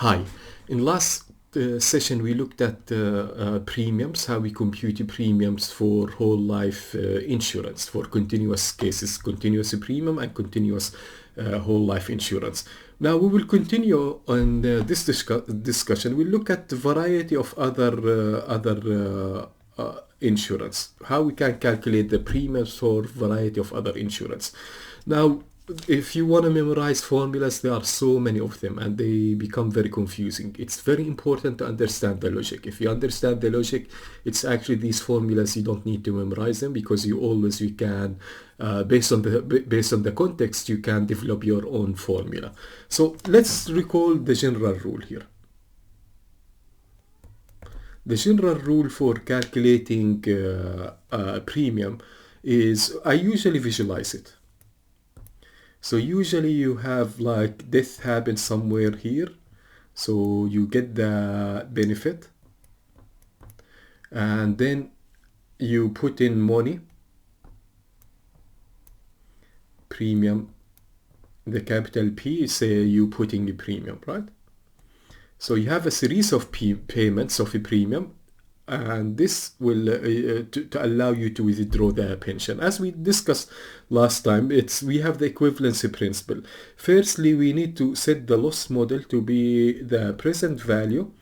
Hi. In last session, we looked at premiums, how we compute premiums for whole life insurance for continuous cases, continuous premium and continuous whole life insurance. Now we will continue on this discussion. We'll look at the variety of other insurance, how we can calculate the premiums for variety of other insurance. Now, if you want to memorize formulas, there are so many of them and they become very confusing. It's very important to understand the logic. If you understand the logic, it's actually these formulas, you don't need to memorize them, because you can based on the context, you can develop your own formula. So let's recall the general rule here. The general rule for calculating premium is, I usually visualize it. So usually you have like death happens somewhere here. So you get the benefit and then you put in money, premium, the capital P, say you putting a premium, right? So you have a series of payments of a premium, and this will to allow you to withdraw the pension. As we discussed last time, we have the equivalency principle. Firstly, we need to set the loss model to be the present value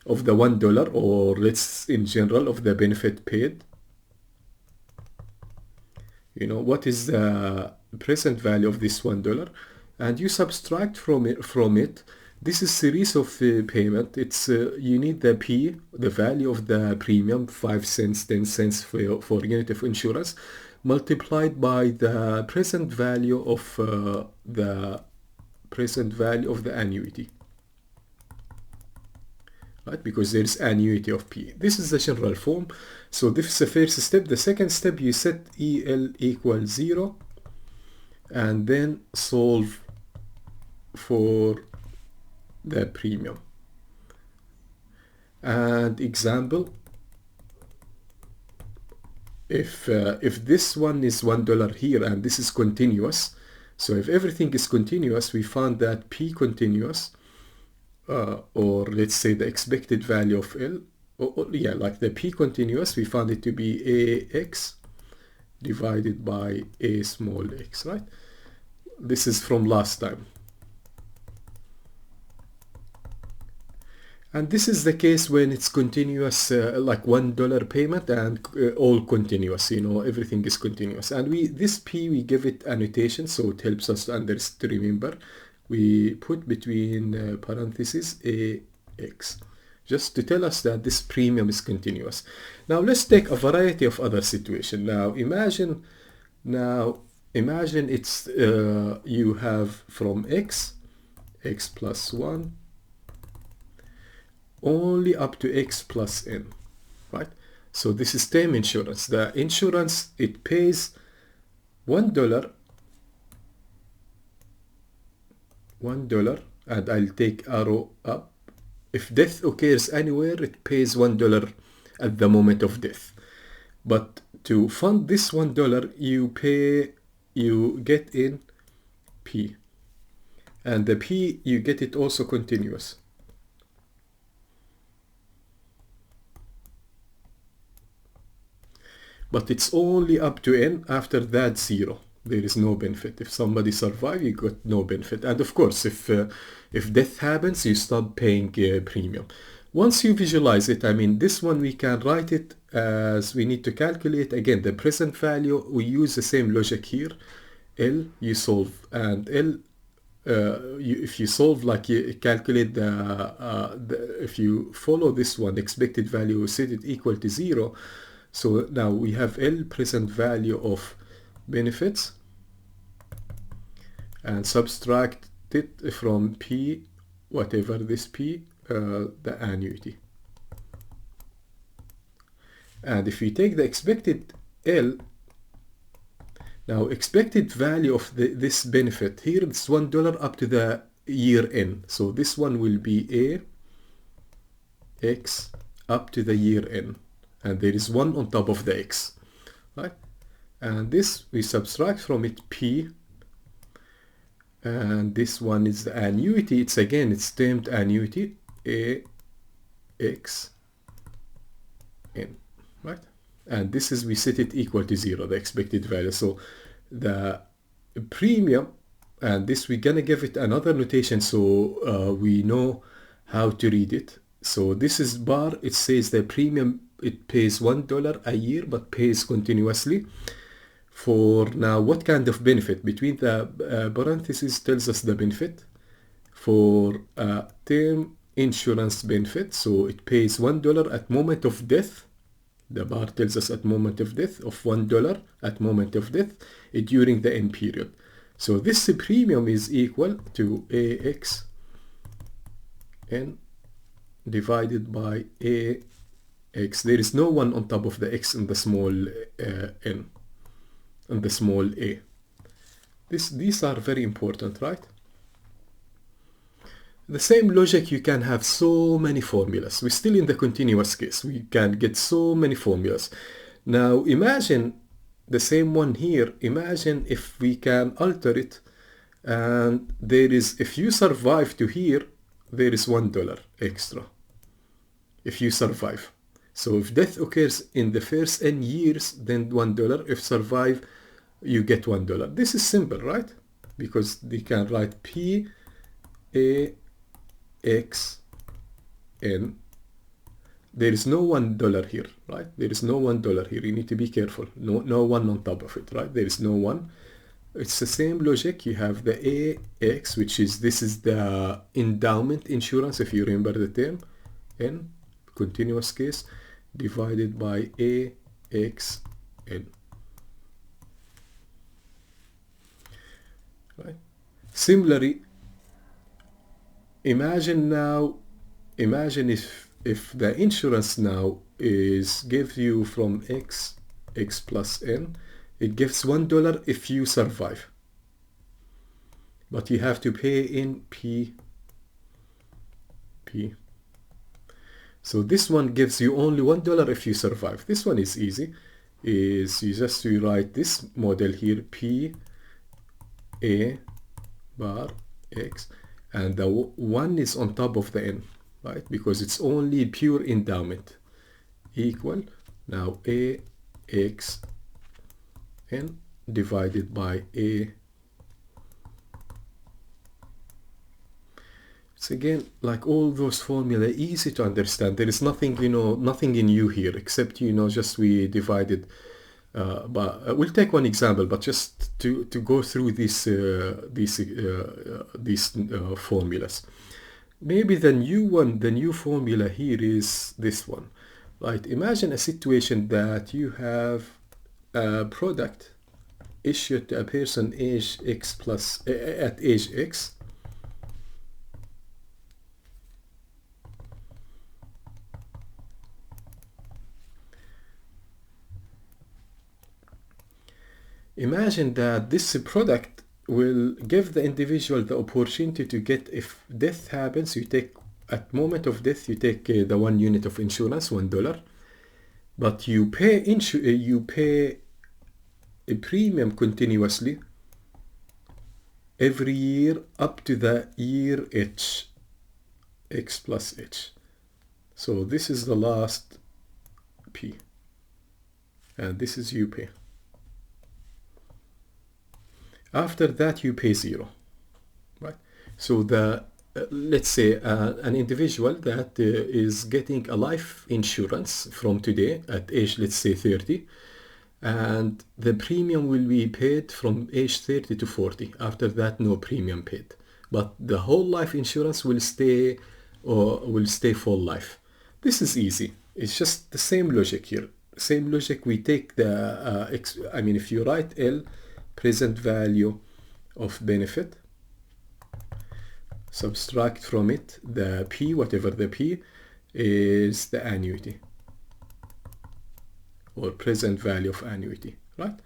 of the $1, or let's in general of the benefit paid. You know, what is the present value of this $1, and you subtract from it. This is series of payment. It's you need the P, the value of the premium, 5 cents, 10 cents for unit of insurance, multiplied by the present value of the annuity, right? Because there is annuity of P. This is the general form. So this is the first step. The second step, you set EL equals 0, and then solve for the premium. And example, if this one is $1 here and this is continuous, so if everything is continuous, we found that P continuous, or let's say the expected value of L, like the P continuous, we found it to be AX divided by A small x, right? This is from last time. And this is the case when it's continuous, like $1 payment and all continuous, you know, everything is continuous. And this P, we give it annotation, so it helps us to remember. We put between parentheses AX, just to tell us that this premium is continuous. Now let's take a variety of other situations. Now imagine it's you have from x plus 1 only up to x plus n, right? So this is term insurance. The insurance, it pays $1, and I'll take arrow up. If death occurs anywhere, it pays $1 at the moment of death. But to fund this $1, you get in P, and the P, you get it also continuous. But it's only up to n, after that 0. There is no benefit. If somebody survives, you got no benefit. And of course, if death happens, you stop paying premium. Once you visualize it, I mean, this one we can write it as, we need to calculate again the present value. We use the same logic here. L, you solve, and L, if you solve, like you calculate if you follow this one, expected value, set it equal to 0. So now we have L, present value of benefits, and subtract it from P, whatever this P, the annuity. And if we take the expected L, now expected value of this benefit here, it's $1 up to the year N. So this one will be A X up to the year N. And there is 1 on top of the x, right? And this we subtract from it P, And this one is the annuity. It's termed annuity, AX N, right? And this is, we set it equal to 0, the expected value. So the premium, and this we're gonna give it another notation so we know how to read it. So this is bar. It says the premium, it pays $1 a year but pays continuously. For now, what kind of benefit? Between the parentheses tells us the benefit. For term insurance benefit, so it pays $1 at moment of death. The bar tells us at moment of death of $1 at moment of death during the end period. So this premium is equal to AX N divided by AX. There is no one on top of the X in the small n, and the small a. These are very important, right? The same logic, you can have so many formulas. We're still in the continuous case. We can get so many formulas. Now imagine the same one here. Imagine if we can alter it, and there is, if you survive to here, there is $1 extra if you survive. So if death occurs in the first n years, then $1. If survive, you get $1. This is simple, right? Because they can write P A X N. There is no $1 here, right? There is no $1 here. You need to be careful. No one on top of it, right? There is no one. It's the same logic. You have the AX, which is, this is the endowment insurance, if you remember the term, N, continuous case, divided by AXN. Right? Similarly, imagine if the insurance now gives you from X plus N, it gives $1 if you survive, but you have to pay in P. So this one gives you only $1 if you survive. This one is easy. Is you just rewrite this model here, P A bar X, and the 1 is on top of the N, right? Because it's only pure endowment, equal now AX N divided by A. It's again like all those formula, easy to understand. There is nothing, nothing in you here except, just we divided. But we'll take one example, but just to go through these formulas. Maybe the new formula here is this one, right? Imagine a situation that you have a product issued to a person age X plus at age X. Imagine that this product will give the individual the opportunity to get, if death happens, you take, at moment of death, you take the 1 unit of insurance, $1, but you pay a premium continuously every year up to the year H, X plus H. So this is the last P, and this is you pay. After that, you pay 0, right? So the let's say an individual that is getting a life insurance from today at age, let's say 30, and the premium will be paid from age 30 to 40. After that, no premium paid, but the whole life insurance will stay for life. This is easy. It's just the same logic here. Same logic. We take the if you write L, present value of benefit, subtract from it the P, whatever the P is, the annuity or present value of annuity, right?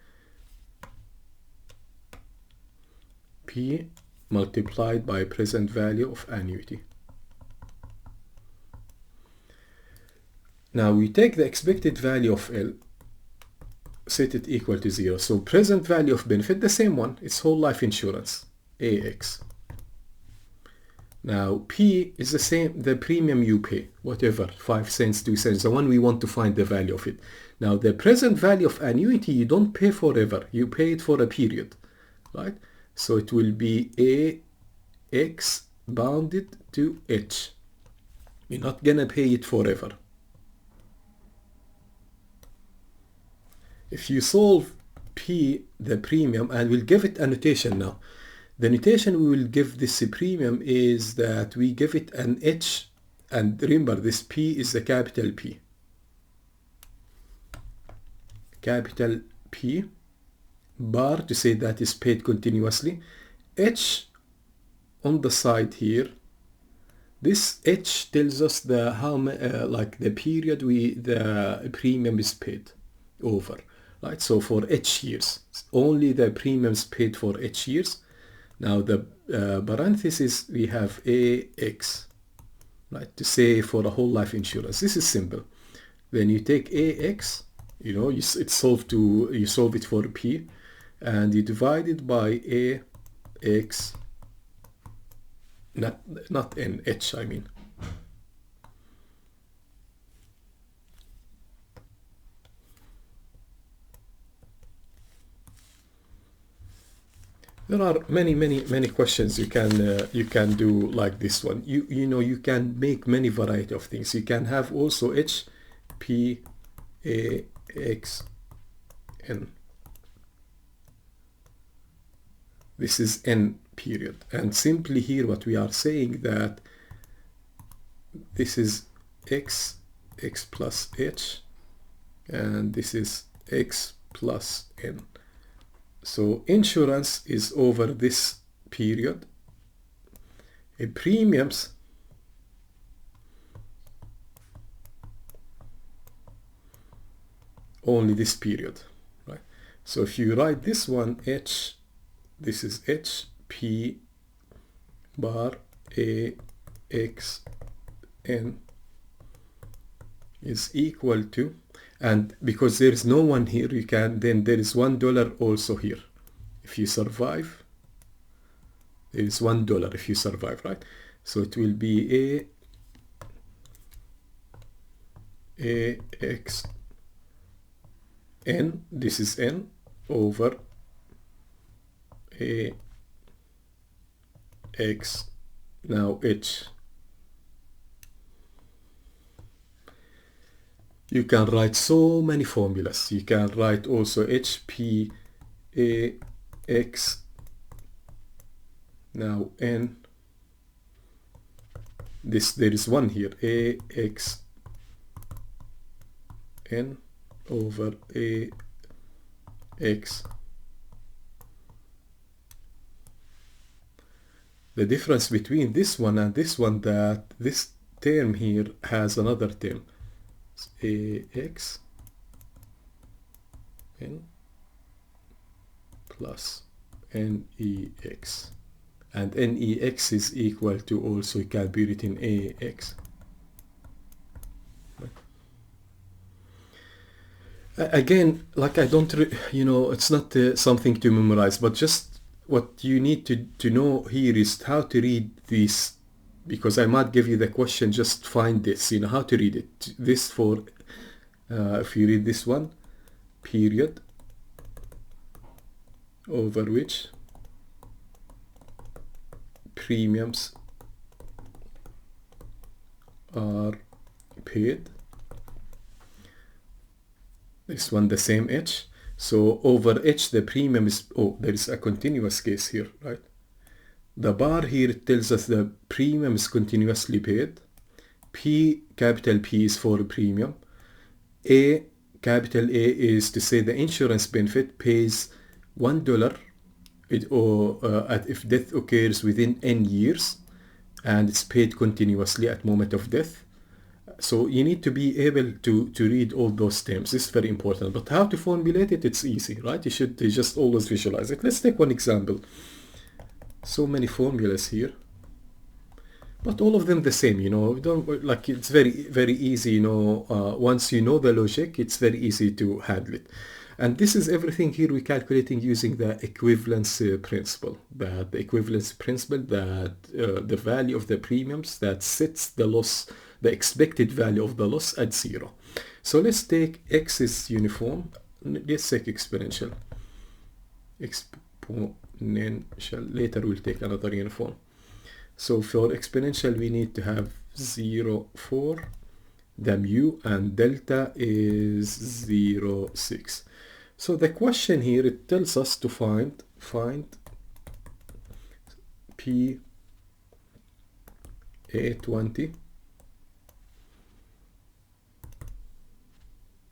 P multiplied by present value of annuity. Now we take the expected value of L, set it equal to 0. So present value of benefit, the same one, it's whole life insurance. AX. Now P is the same, the premium you pay, whatever, 5 cents, 2 cents, the one we want to find the value of it. Now the present value of annuity, you don't pay forever, you pay it for a period, right? So it will be AX bounded to H. You're not gonna pay it forever. If you solve P, the premium, and we'll give it a notation now. The notation we will give this premium is that we give it an H, and remember this P is the capital P. Capital P bar to say that is paid continuously. H on the side here. This H tells us the like the period the premium is paid over, right? So for H years, only the premiums paid for H years. Now the parenthesis we have AX, right, to say for a whole life insurance. This is simple. Then you take AX, you know, you solve it for P, and you divide it by AX, not N, H I mean. There are many questions you can do like this one. You know, you can make many variety of things. You can have also H, P, A, X, N. This is N period. And simply here what we are saying that this is X plus H, and this is X plus N. So insurance is over this period. Premiums only this period, right? So if you write this one H, this is H, P bar A X N is equal to, and because there is no one here, you can, then there is $1 also here. If you survive, there is $1 if you survive, right? So it will be A X N, this is N, over A X, now H. You can write so many formulas. You can write also H, P, A, X, now N. There is one here, A, X, N over A, X. The difference between this one and this one, that this term here has another term. AX N plus NEX, and NEX is equal to, also it can be written AX. Again, like I don't, you know, it's not something to memorize, but just what you need to know here is how to read these, because I might give you the question, just find this, you know, how to read it. This for, if you read this one, period, over which premiums are paid. This one, the same H. So over H, the premium is, oh, there is a continuous case here, right? The bar here tells us the premium is continuously paid. P, capital P, is for premium. A, capital A, is to say the insurance benefit pays $1 if death occurs within N years, and it's paid continuously at moment of death. So you need to be able to read all those terms. This is very important. But how to formulate it, it's easy, right? You should just always visualize it. Let's take one example. So many formulas here, but all of them the same, you know. Don't, like, it's very easy, you know. Once you know the logic, it's very easy to handle it. And this is everything here we're calculating using the equivalence principle. The equivalence principle that the value of the premiums that sets the loss, the expected value of the loss at 0. So let's take x is uniform. Let's take exponential. Later we'll take another uniform. So for exponential we need to have 0, 4, the mu, and delta is 0, 6. So the question here, it tells us to find P A20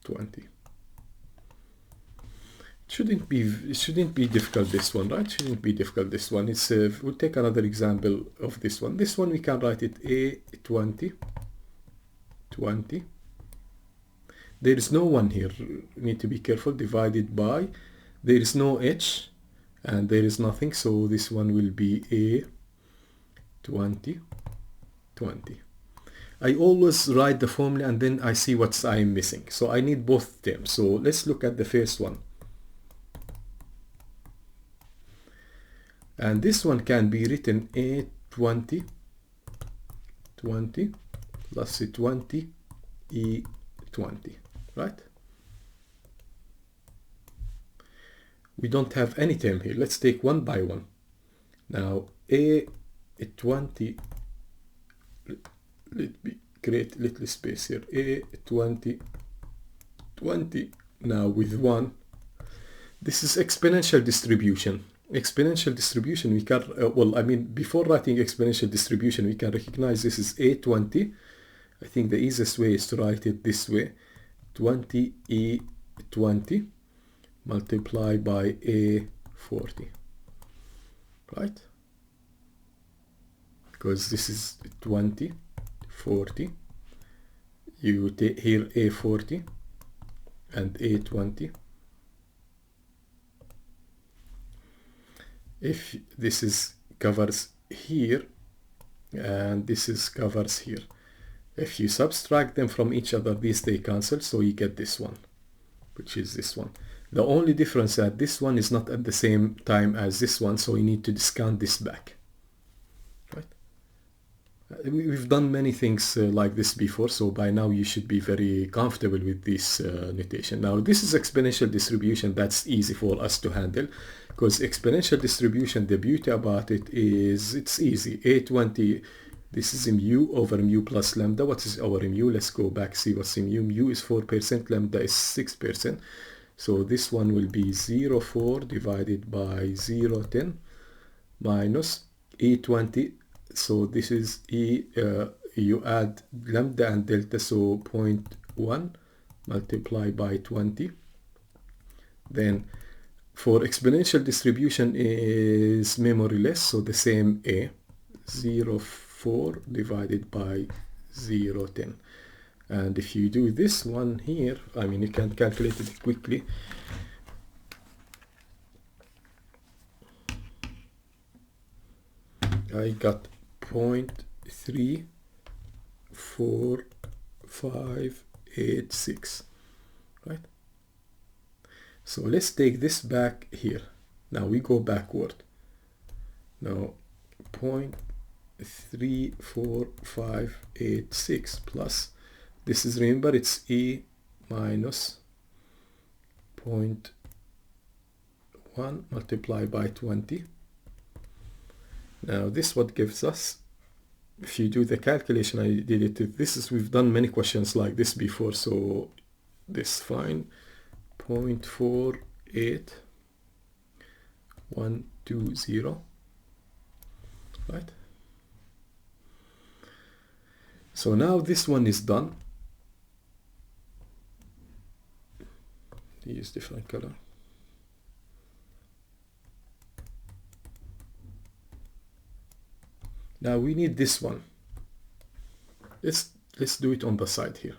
20. It shouldn't be difficult, this one, right? Shouldn't be difficult, this one. It's we'll take another example of this one. This one we can write it A20 20. There is no 1 here, need to be careful, divided by, there is no h and there is nothing, so this one will be A20 20. I always write the formula and then I see what I'm missing, so I need both terms. So let's look at the first one, and this one can be written A20 20 plus A20 E20, right? We don't have any term here. Let's take one by one. Now A20, let me create little space here. A20 20. Now with 1, this is exponential distribution. Exponential distribution, we can well, I mean, before writing exponential distribution, we can recognize this is A20. I think the easiest way is to write it this way: 20 E20 multiplied by A40, right? Because this is 20 40, you take here A40 and A20. If this is covers here and this is covers here, if you subtract them from each other, these they cancel, so you get this one, which is this one. The only difference is that this one is not at the same time as this one, so you need to discount this back, right? We've done many things like this before, so by now you should be very comfortable with this notation. Now this is exponential distribution. That's easy for us to handle, because exponential distribution, the beauty about it is it's easy. A20, this is mu over mu plus lambda. What is our mu? Let's go back, see what's mu. Mu is 4%, lambda is 6%. So this one will be 0.4 divided by 0.10 minus E20. So this is you add lambda and delta, so 0.1 multiplied by 20. Then for exponential distribution is memoryless, so the same A, 0.4 divided by 0.10. And if you do this one here, I mean, you can calculate it quickly. I got 0.34586, right? So let's take this back here. Now we go backward. Now 0.34586 plus, this is, remember, it's E minus 0.1 multiplied by 20. Now this what gives us, if you do the calculation, I did it, this is, we've done many questions like this before, so this fine, 0.48120, right? So now this one is done. Use different color. Now we need this one. Let's do it on the side here.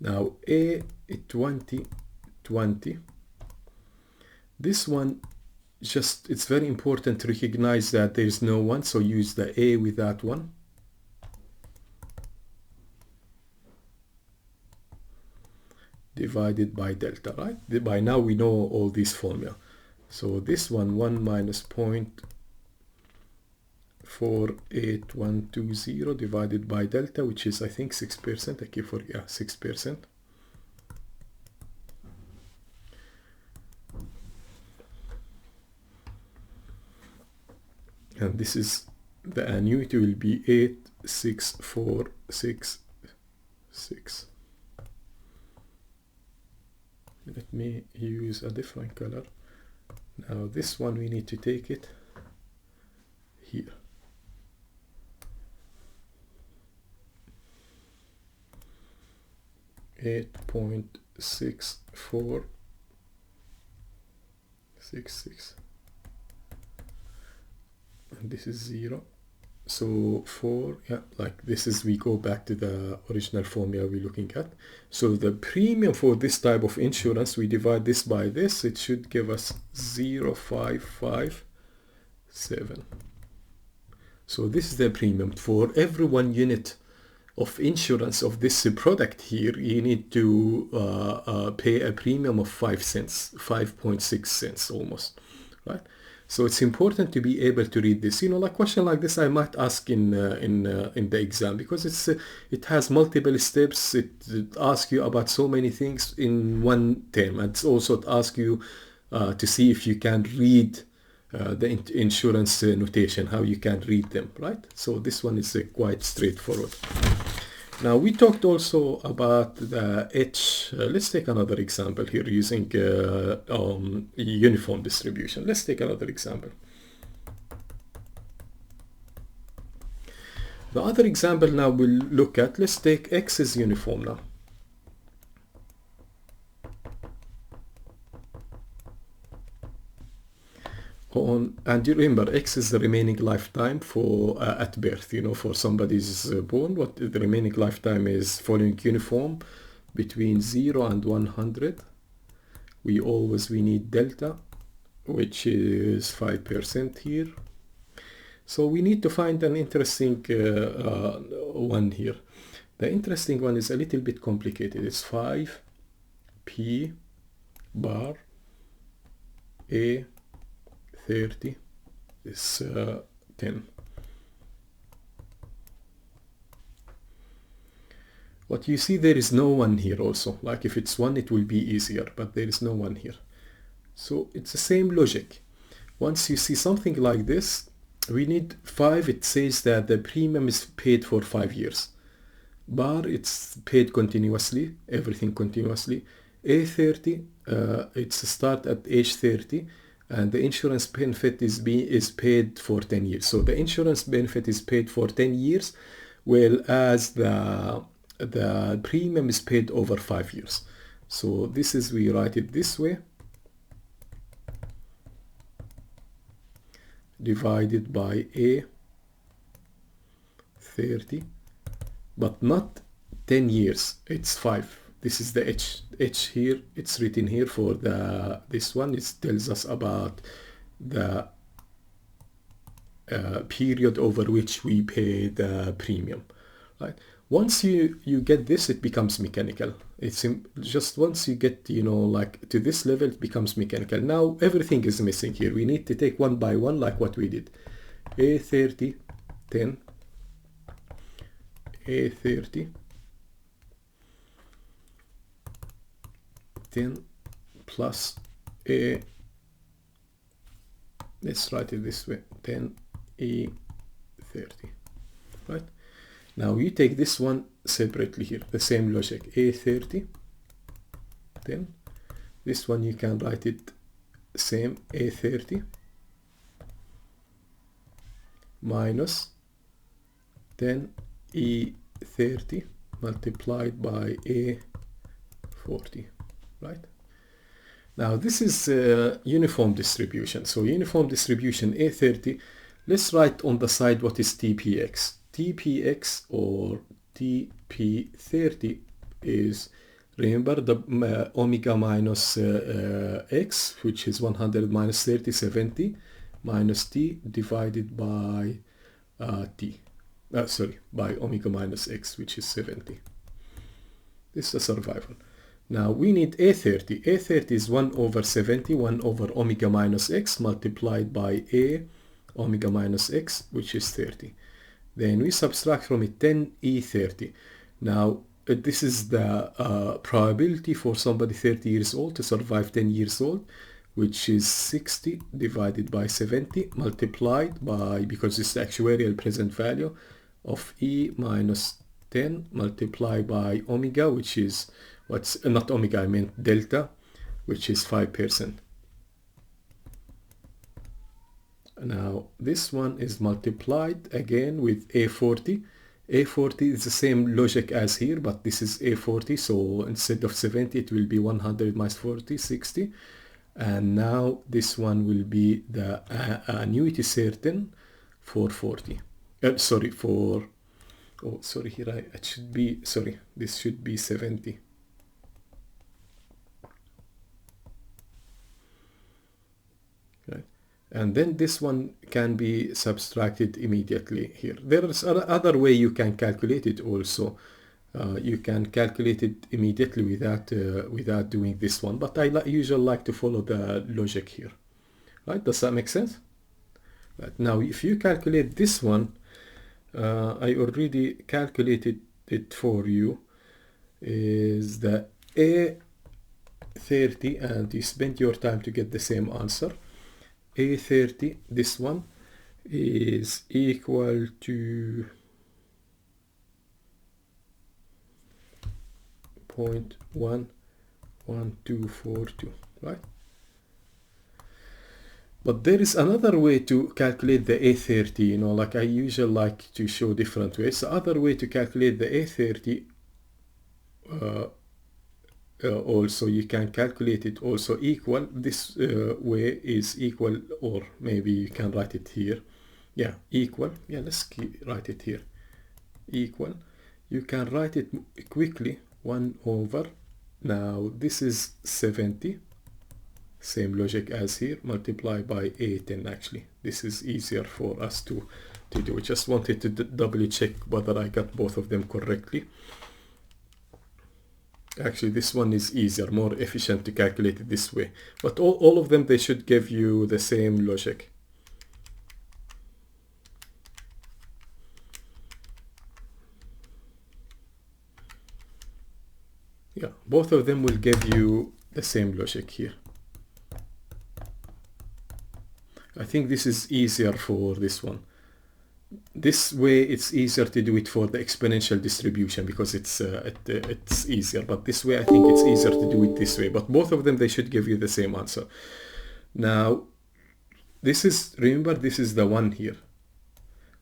Now A20 20. This one, just, it's very important to recognize that there is no 1, so use the A with that one. divided by delta, right? By now we know all these formula. So this one, 1 minus 0.48120 divided by delta, which is I think 6%. I keep for 6%. And this is the annuity will be 86466. Let me use a different color. Now this one we need to take it here. $8.6466, and this is 0. So 4, like this is, we go back to the original formula we're looking at. So the premium for this type of insurance, we divide this by this, it should give us 0.557. So this is the premium. For every 1 unit of insurance of this product here, you need to pay a premium of 5 cents, 5.6 cents almost, right? So it's important to be able to read this. Like question like this I might ask in the exam, because it has multiple steps. It asks you about so many things in one term, and it's also asks you to see if you can read the insurance notation, how you can read them, right? So this one is quite straightforward. Now we talked also about the H. Let's take another example here using uniform distribution. Let's take another example. The other example now we'll look at, let's take X is uniform now. And you remember, X is the remaining lifetime for at birth. For somebody's born, what the remaining lifetime is following uniform between 0 and 100. We need delta, which is 5% here. So we need to find an interesting one here. The interesting one is a little bit complicated. It's 5 P bar A 30 is 10. What you see, there is no one here also. Like if it's 1, it will be easier, but there is no one here. So it's the same logic. Once you see something like this, we need 5. It says that the premium is paid for 5 years. Bar, it's paid continuously, everything continuously. A30, it's start at age 30. And the insurance benefit is paid for 10 years. So the insurance benefit is paid for 10 years, whereas the premium is paid over 5 years. So this is, we write it this way, divided by A30, but not 10 years, it's 5. This is the H here, it's written here for this one. It tells us about the period over which we pay the premium, right? Once you get this, it becomes mechanical. It's just once you get, like to this level, it becomes mechanical. Now everything is missing here. We need to take one by one, like what we did. A30, 10, A30, 10 plus A, let's write it this way, 10 E30, right? Now you take this one separately here, the same logic, A30, 10, this one you can write it same, A30 minus 10 E30 multiplied by A40. Right? Now this is uniform distribution. So uniform distribution A30, let's write on the side what is TPX. TPX or TP30 is, remember, the omega minus x, which is 100 minus 30, 70, minus t divided by by omega minus x, which is 70. This is a survival. Now we need A30. A30 is 1 over 70, 1 over omega minus x multiplied by A omega minus x, which is 30. Then we subtract from it 10 E30. Now this is the probability for somebody 30 years old to survive 10 years old, which is 60 divided by 70 multiplied by, because it's the actuarial present value of E minus 10 multiplied by omega, which is what's not omega, I meant delta, which is 5%. Now this one is multiplied again with A40. A40 is the same logic as here, but this is A40, so instead of 70 it will be 100 minus 40, 60. And now this one will be the annuity certain for 40. Sorry, for, oh sorry, here it should be, sorry, this should be 70. Right. And then this one can be subtracted immediately here. There is another way you can calculate it also. You can calculate it immediately without doing this one, but I usually like to follow the logic here. Right? Does that make sense? Right. Now, if you calculate this one, I already calculated it for you. Is the A30, and you spent your time to get the same answer. A30, this one, is equal to 0.11242, right? But there is another way to calculate the A30, you know, like I usually like to show different ways. The other way to calculate the A30, also you can calculate it also equal. This way is equal, or maybe you can write it here. Yeah, equal. Yeah, let's write it here. Equal. You can write it quickly. 1 over, now this is 70, same logic as here, multiply by A10. Actually, this is easier for us to do. Just wanted to double check whether I got both of them correctly. Actually, this one is easier, more efficient to calculate it this way, but all of them, they should give you the same logic. Yeah, both of them will give you the same logic here. I think this is easier for this one. This way it's easier to do it for the exponential distribution because it's easier, but this way I think it's easier to do it this way. But both of them, they should give you the same answer. Now this is, remember, this is the one here.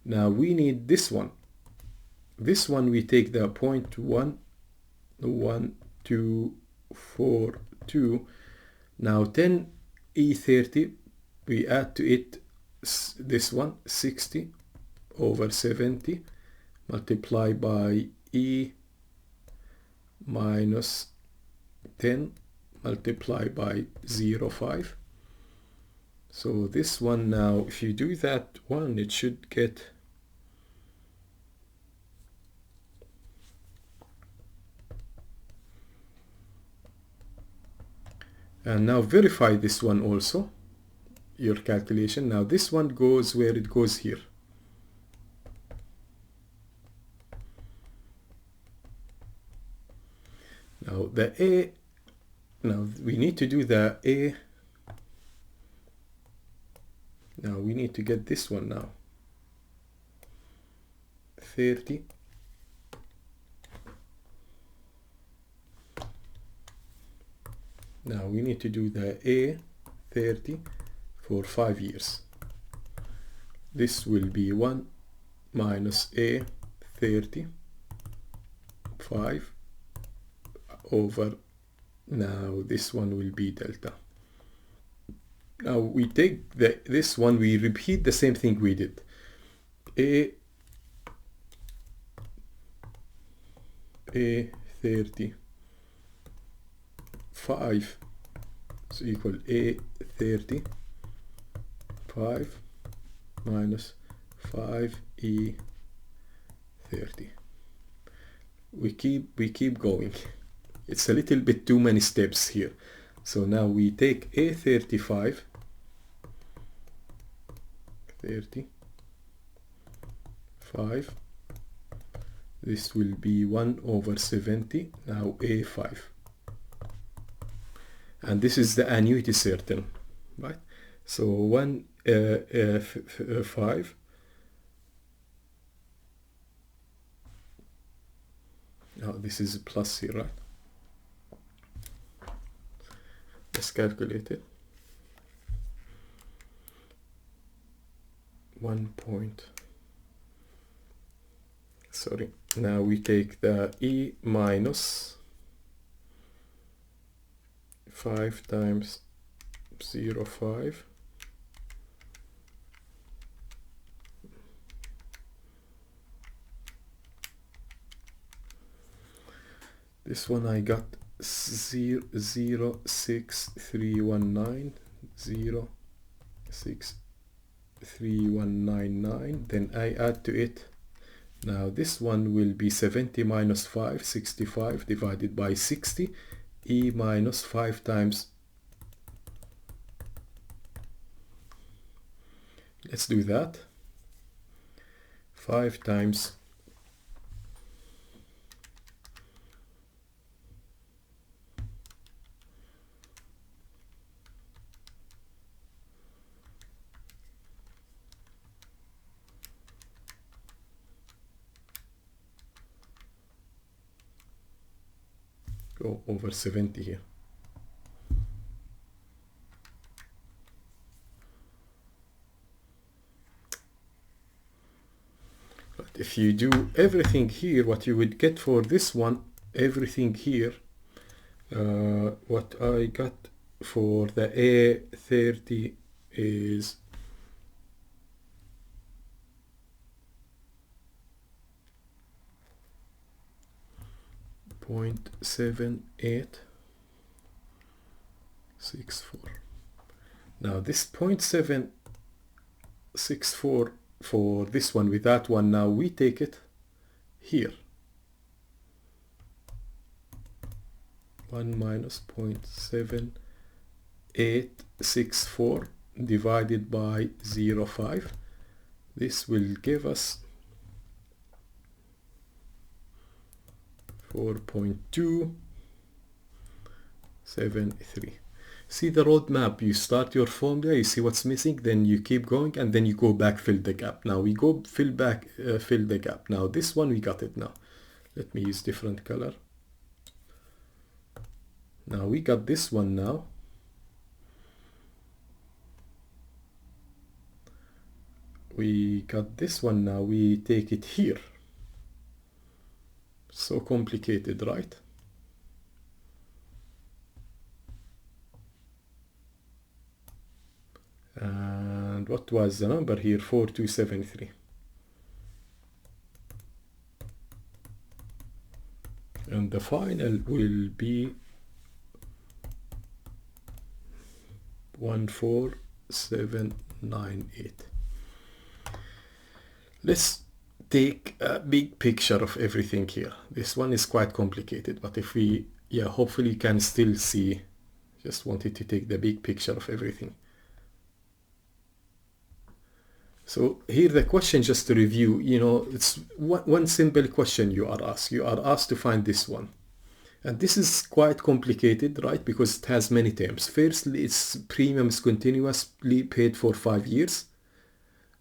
Now we need this one. This one we take the 0.1242. Now 10 E30, we add to it this one, 60 over 70 multiplied by E minus 10 multiplied by 0.5. So this one, now if you do that one, it should get and now verify this one also, your calculation. Now this one goes where it goes here. Now the A, now we need to do the A. Now we need to get this one now. 30. Now we need to do the A30 for 5 years. This will be 1 minus A30 5 over, now this one will be delta. Now we take this one, we repeat the same thing we did. A30 5 is equal A30 5 minus 5E30. We keep going. It's a little bit too many steps here. So now we take A35, 35. This will be 1/70. Now A5. And this is the annuity certain, right? So 5. Now this is plus here, right? Let's calculate it. 1. Now we take the E minus 5 times 0.5. This one I got 0.6319, 0.63199. Then I add to it. Now this one will be 70 minus 5, 65 divided by 60. E minus 5 times. Let's do that. 5 times go over 70 here. But if you do everything here, what you would get for this one, everything here, what I got for the A30 is 0.7864. Now this 0.764 for this one with that one, now we take it here. 1 minus 0.7864 divided by 0.5. This will give us 4.273. See the roadmap. You start your formula, you see what's missing, then you keep going, and then you go back, fill the gap. Now we go fill the gap. Now this one we got it now. Let me use different color. Now we got this one now. We got this one now. We take it here. So complicated, right? And what was the number here? 4273. And the final will be 14798. Let's take a big picture of everything here. This one is quite complicated, but if we, hopefully you can still see. Just wanted to take the big picture of everything. So here the question, just to review, it's one simple question you are asked. You are asked to find this one. And this is quite complicated, right? Because it has many terms. Firstly, its premium is continuously paid for 5 years.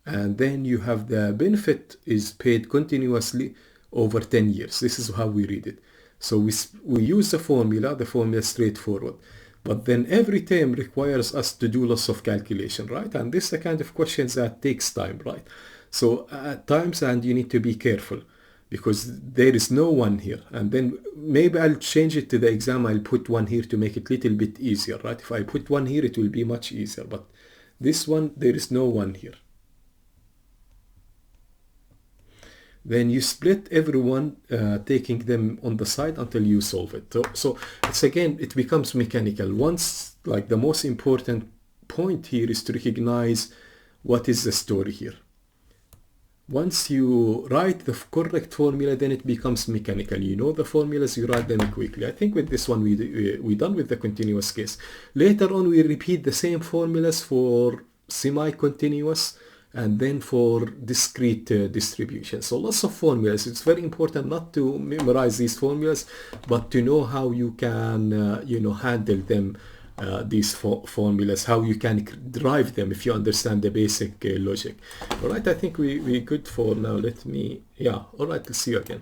And then you have the benefit is paid continuously over 10 years. This is how we read it. So we use the formula is straightforward. But then every term requires us to do lots of calculation, right? And this is the kind of questions that takes time, right? So at times, and you need to be careful because there is no one here. And then maybe I'll change it to the exam. I'll put one here to make it a little bit easier, right? If I put one here, it will be much easier. But this one, there is no one here. Then you split everyone, taking them on the side until you solve it. So it's again, it becomes mechanical. Once, like the most important point here is to recognize what is the story here. once you write the correct formula, then it becomes mechanical. You know the formulas, you write them quickly. I think with this one we done with the continuous case. Later on we repeat the same formulas for semi-continuous and then for discrete distribution. So lots of formulas. It's very important not to memorize these formulas, but to know how you can handle them, these formulas, how you can derive them if you understand the basic logic. All right, I think we're good for now. All right, I'll see you again.